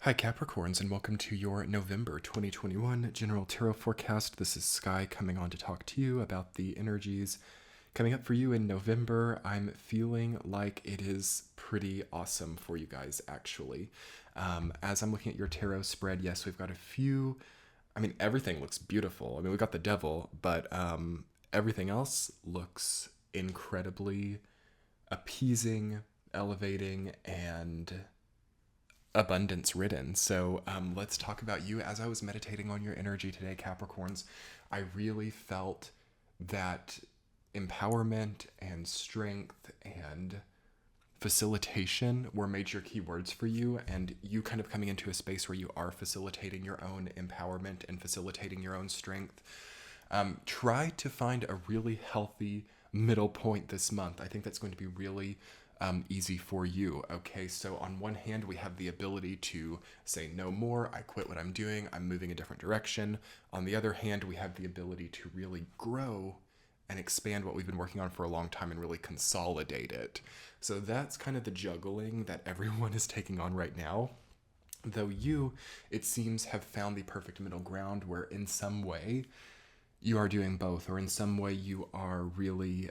Hi Capricorns, and welcome to your November 2021 General Tarot Forecast. This is Sky coming on to talk to you about the energies coming up for you in November. I'm feeling like it is pretty awesome for you guys, actually. As I'm looking at your tarot spread, yes, we've got a few. Everything looks beautiful. We've got the devil, but everything else looks incredibly appeasing, elevating, and abundance ridden. So let's talk about you. As I was meditating on your energy today, Capricorns, I really felt that empowerment and strength and facilitation were major keywords for you, and you kind of coming into a space where you are facilitating your own empowerment and facilitating your own strength. Try to find a really healthy middle point this month. I think that's going to be really easy for you. Okay, so on one hand, we have the ability to say no more. I quit what I'm doing. I'm moving a different direction. On the other hand, we have the ability to really grow and expand what we've been working on for a long time and really consolidate it. So that's kind of the juggling that everyone is taking on right now. Though you, it seems, have found the perfect middle ground where in some way you are doing both, or in some way you are really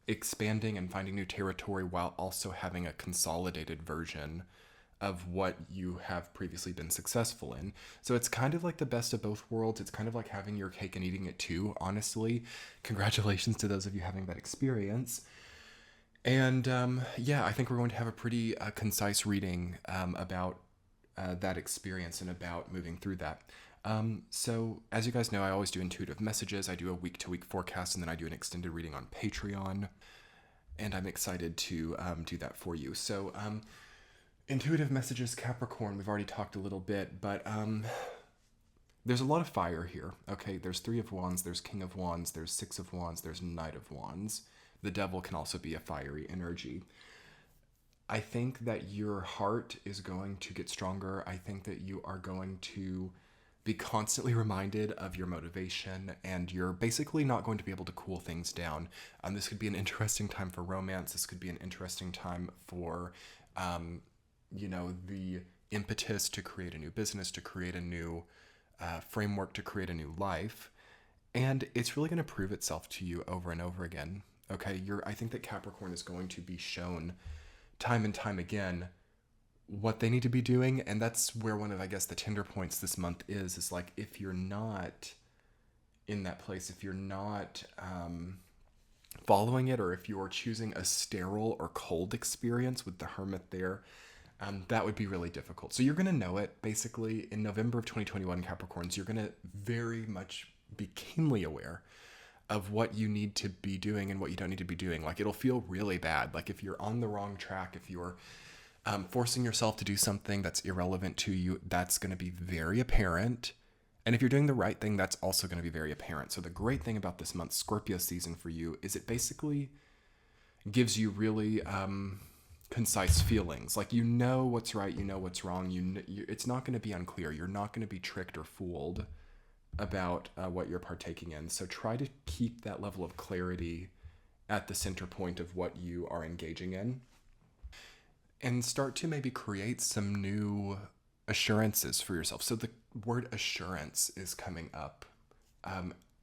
expanding and finding new territory while also having a consolidated version of what you have previously been successful in. So it's kind of like the best of both worlds. It's kind of like having your cake and eating it too, honestly. Congratulations to those of you having that experience. And I think we're going to have a pretty concise reading about that experience and about moving through that. So as you guys know, I always do intuitive messages. I do a week-to-week forecast, and then I do an extended reading on Patreon. And I'm excited to do that for you. So intuitive messages, Capricorn, we've already talked a little bit, but there's a lot of fire here. Okay, there's Three of Wands, there's King of Wands, there's Six of Wands, there's Knight of Wands. The devil can also be a fiery energy. I think that your heart is going to get stronger. I think that you are going to be constantly reminded of your motivation, and you're basically not going to be able to cool things down. This could be an interesting time for romance. This could be an interesting time for, the impetus to create a new business, to create a new framework, to create a new life. And it's really going to prove itself to you over and over again. Okay, I think that Capricorn is going to be shown time and time again what they need to be doing, and that's where one of, I guess, the tender points this month is like, if you're not in that place, if you're not following it, or if you're choosing a sterile or cold experience with the Hermit there, that would be really difficult. So you're going to know it, basically, in November of 2021, Capricorns. You're going to very much be keenly aware of what you need to be doing and what you don't need to be doing. Like, it'll feel really bad. Like, if you're on the wrong track, if you're forcing yourself to do something that's irrelevant to you, that's going to be very apparent. And if you're doing the right thing, that's also going to be very apparent. So the great thing about this month's Scorpio season for you is it basically gives you really concise feelings. Like, you know what's right, you know what's wrong. It's not going to be unclear. You're not going to be tricked or fooled about what you're partaking in. So try to keep that level of clarity at the center point of what you are engaging in, and start to maybe create some new assurances for yourself. So the word assurance is coming up,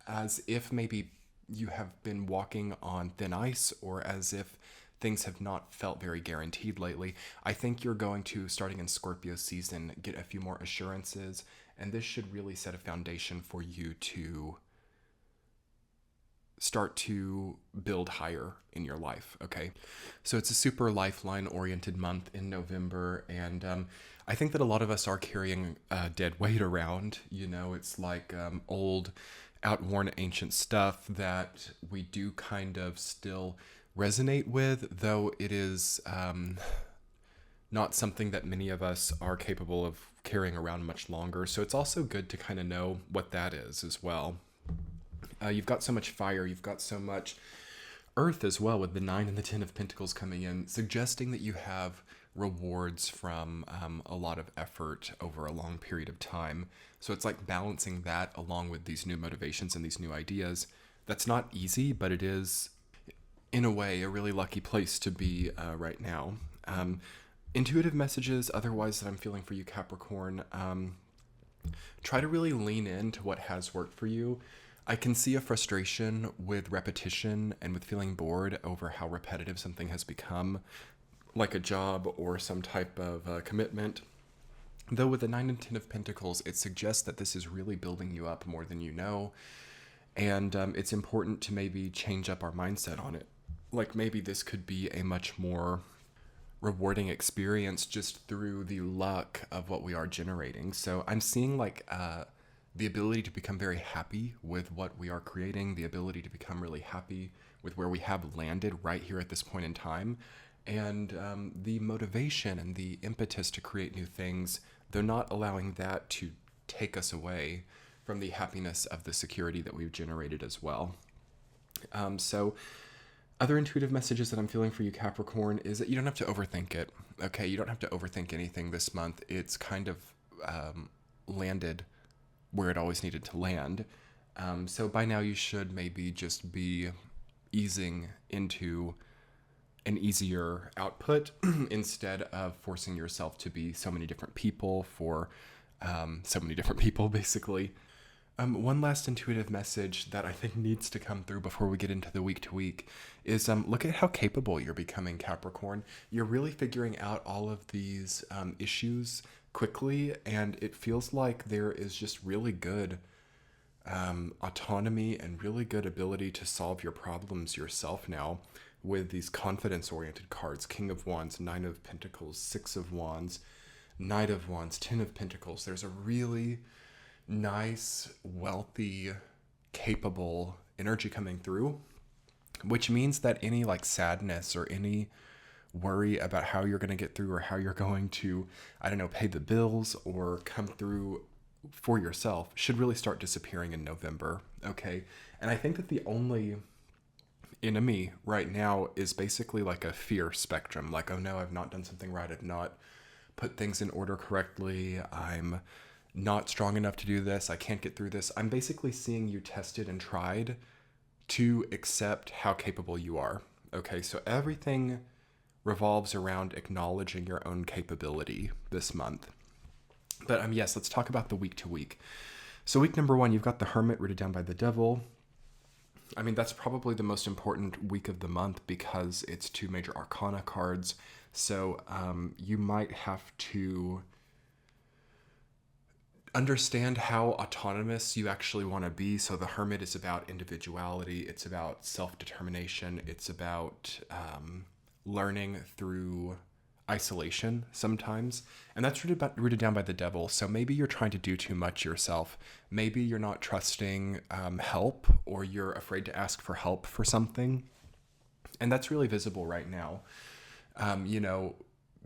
as if maybe you have been walking on thin ice, or as if things have not felt very guaranteed lately. I think you're going to, starting in Scorpio season, get a few more assurances, and this should really set a foundation for you to start to build higher in your life. Okay, so it's a super lifeline oriented month in November, and I think that a lot of us are carrying dead weight around. It's like old, outworn, ancient stuff that we do kind of still resonate with, though it is not something that many of us are capable of carrying around much longer. So it's also good to kind of know what that is as well. You've got so much fire, you've got so much earth as well, with the 9 and the 10 of Pentacles coming in, suggesting that you have rewards from a lot of effort over a long period of time. So it's like balancing that along with these new motivations and these new ideas. That's not easy, but it is, in a way, a really lucky place to be right now. Intuitive messages, otherwise, that I'm feeling for you, Capricorn. Try to really lean into what has worked for you. I can see a frustration with repetition and with feeling bored over how repetitive something has become, like a job or some type of commitment. Though with the 9 and 10 of Pentacles, it suggests that this is really building you up more than you know. And it's important to maybe change up our mindset on it. Like maybe this could be a much more rewarding experience just through the luck of what we are generating. So I'm seeing like the ability to become very happy with what we are creating, the ability to become really happy with where we have landed right here at this point in time, and the motivation and the impetus to create new things, though not allowing that to take us away from the happiness of the security that we've generated as well. So other intuitive messages that I'm feeling for you, Capricorn, is that you don't have to overthink it. Okay, you don't have to overthink anything this month. It's kind of landed where it always needed to land. So by now you should maybe just be easing into an easier output instead of forcing yourself to be so many different people for so many different people, basically. One last intuitive message that I think needs to come through before we get into the week to week is look at how capable you're becoming, Capricorn. You're really figuring out all of these issues quickly, and it feels like there is just really good autonomy and really good ability to solve your problems yourself now with these confidence-oriented cards. King of Wands, 9 of Pentacles, 6 of Wands, Knight of Wands, 10 of Pentacles. There's a really nice, wealthy, capable energy coming through, which means that any like sadness or any worry about how you're going to get through or how you're going to, I don't know, pay the bills or come through for yourself should really start disappearing in November. Okay. And I think that the only enemy right now is basically like a fear spectrum. Like, oh no, I've not done something right. I've not put things in order correctly. I'm not strong enough to do this. I can't get through this. I'm basically seeing you tested and tried to accept how capable you are. Okay, so everything revolves around acknowledging your own capability this month. But yes, let's talk about the week to week. So week number 1, you've got the Hermit rooted down by the Devil. I mean, that's probably the most important week of the month because it's 2 major arcana cards. So you might have to understand how autonomous you actually want to be. So the Hermit is about individuality. It's about self-determination. It's about learning through isolation sometimes. And that's rooted down by the Devil. So maybe you're trying to do too much yourself. Maybe you're not trusting help, or you're afraid to ask for help for something. And that's really visible right now.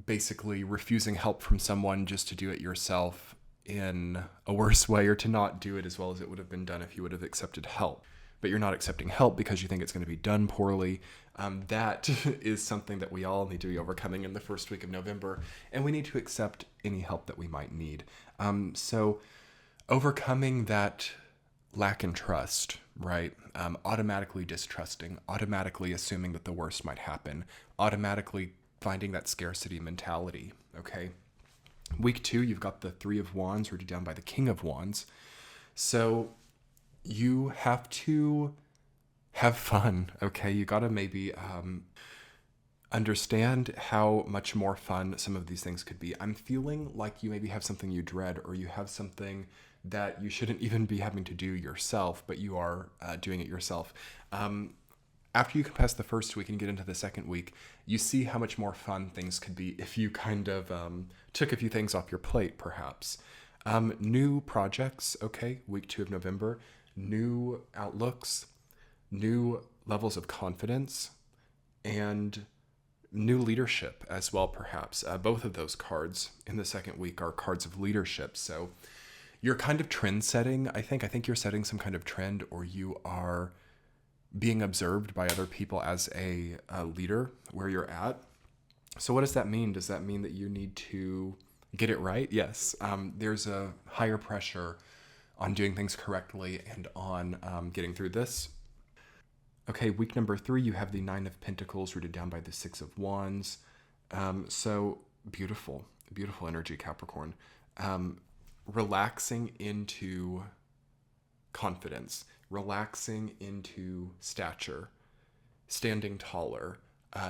Basically refusing help from someone just to do it yourself in a worse way, or to not do it as well as it would have been done if you would have accepted help. But you're not accepting help because you think it's going to be done poorly. That is something that we all need to be overcoming in the first week of November, and we need to accept any help that we might need. So overcoming that lack in trust, right? Automatically distrusting, automatically assuming that the worst might happen, automatically finding that scarcity mentality, okay? Week 2, you've got the 3 of Wands rooted down by the King of Wands. So you have to have fun, okay? You got to maybe understand how much more fun some of these things could be. I'm feeling like you maybe have something you dread, or you have something that you shouldn't even be having to do yourself, but you are doing it yourself. After you can pass the first week and get into the second week, you see how much more fun things could be if you kind of took a few things off your plate, perhaps. New projects, okay, week 2 of November, new outlooks, new levels of confidence, and new leadership as well, perhaps. Both of those cards in the second week are cards of leadership. So you're kind of trend setting, I think. I think you're setting some kind of trend, or you are being observed by other people as a leader where you're at. So what does that mean? Does that mean that you need to get it right? Yes. There's a higher pressure on doing things correctly and on getting through this. Okay, week number 3, you have the 9 of Pentacles rooted down by the 6 of Wands. So Beautiful, beautiful energy, Capricorn. Relaxing into confidence, relaxing into stature, standing taller,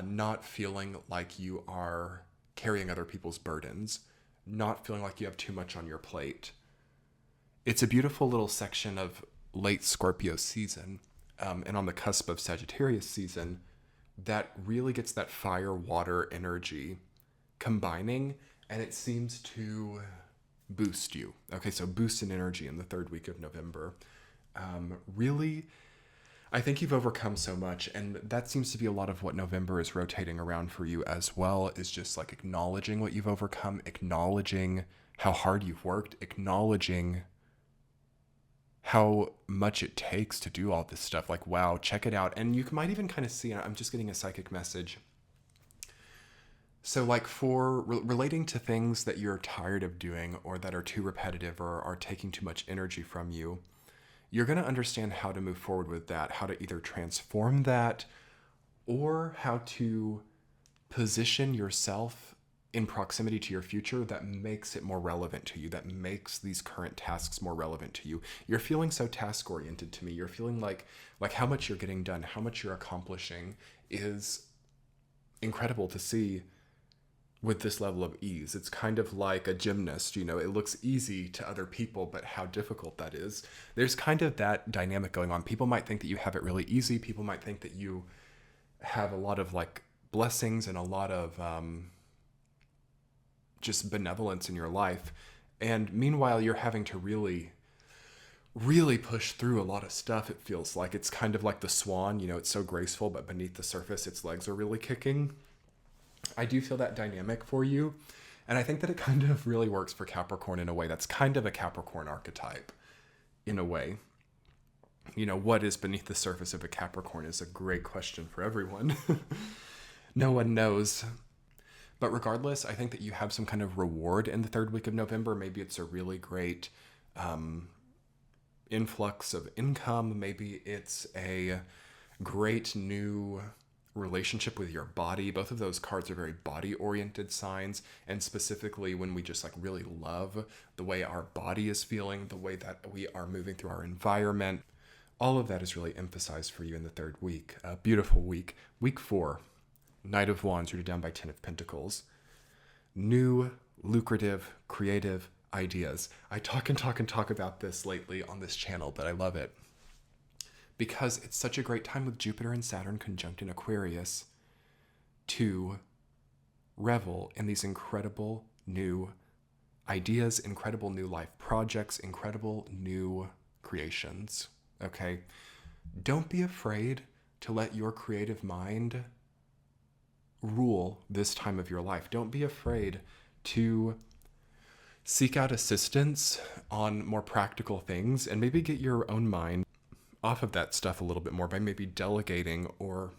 not feeling like you are carrying other people's burdens, not feeling like you have too much on your plate. It's a beautiful little section of late Scorpio season, and on the cusp of Sagittarius season, that really gets that fire water energy combining, and it seems to boost you. Okay, so boost in energy in the third week of November. Really, I think you've overcome so much, and that seems to be a lot of what November is rotating around for you as well, is just like acknowledging what you've overcome, acknowledging how hard you've worked, acknowledging how much it takes to do all this stuff. Like, wow, check it out. And you might even kind of see, I'm just getting a psychic message. So like for relating to things that you're tired of doing or that are too repetitive or are taking too much energy from you, you're going to understand how to move forward with that, how to either transform that or how to position yourself in proximity to your future that makes it more relevant to you, that makes these current tasks more relevant to you. You're feeling so task oriented to me. You're feeling like how much you're getting done, how much you're accomplishing is incredible to see with this level of ease. It's kind of like a gymnast, it looks easy to other people, but how difficult that is. There's kind of that dynamic going on. People might think that you have it really easy. People might think that you have a lot of like blessings and a lot of just benevolence in your life. And meanwhile, you're having to really push through a lot of stuff. It feels like it's kind of like the swan, it's so graceful, but beneath the surface, its legs are really kicking. I do feel that dynamic for you. And I think that it kind of really works for Capricorn in a way. That's kind of a Capricorn archetype in a way. What is beneath the surface of a Capricorn is a great question for everyone. No one knows. But regardless, I think that you have some kind of reward in the third week of November. Maybe it's a really great influx of income. Maybe it's a great new relationship with your body. Both of those cards are very body oriented signs, and specifically when we just like really love the way our body is feeling, the way that we are moving through our environment, all of that is really emphasized for you in the third week. A beautiful week. Week 4, Knight of Wands rooted down by 10 of Pentacles. New, lucrative, creative ideas. I talk about this lately on this channel, but I love it because it's such a great time with Jupiter and Saturn conjunct in Aquarius to revel in these incredible new ideas, incredible new life projects, incredible new creations. Okay? Don't be afraid to let your creative mind rule this time of your life. Don't be afraid to seek out assistance on more practical things and maybe get your own mind off of that stuff a little bit more by maybe delegating or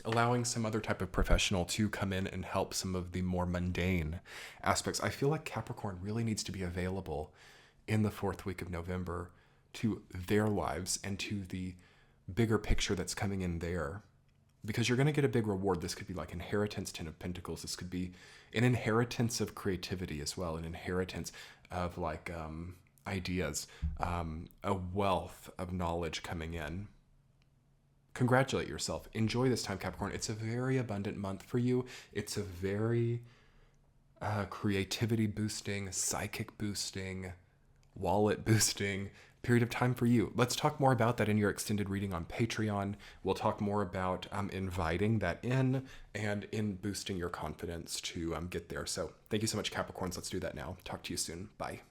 allowing some other type of professional to come in and help some of the more mundane aspects. I feel like Capricorn really needs to be available in the fourth week of November to their lives and to the bigger picture that's coming in there, because you're going to get a big reward. This could be like inheritance, 10 of Pentacles. This could be an inheritance of creativity as well, an inheritance of like ideas, a wealth of knowledge coming in. Congratulate yourself. Enjoy this time, Capricorn. It's a very abundant month for you. It's a very creativity boosting, psychic boosting, wallet boosting period of time for you. Let's talk more about that in your extended reading on Patreon. We'll talk more about inviting that in and in boosting your confidence to get there. So thank you so much, Capricorns. Let's do that now. Talk to you soon. Bye.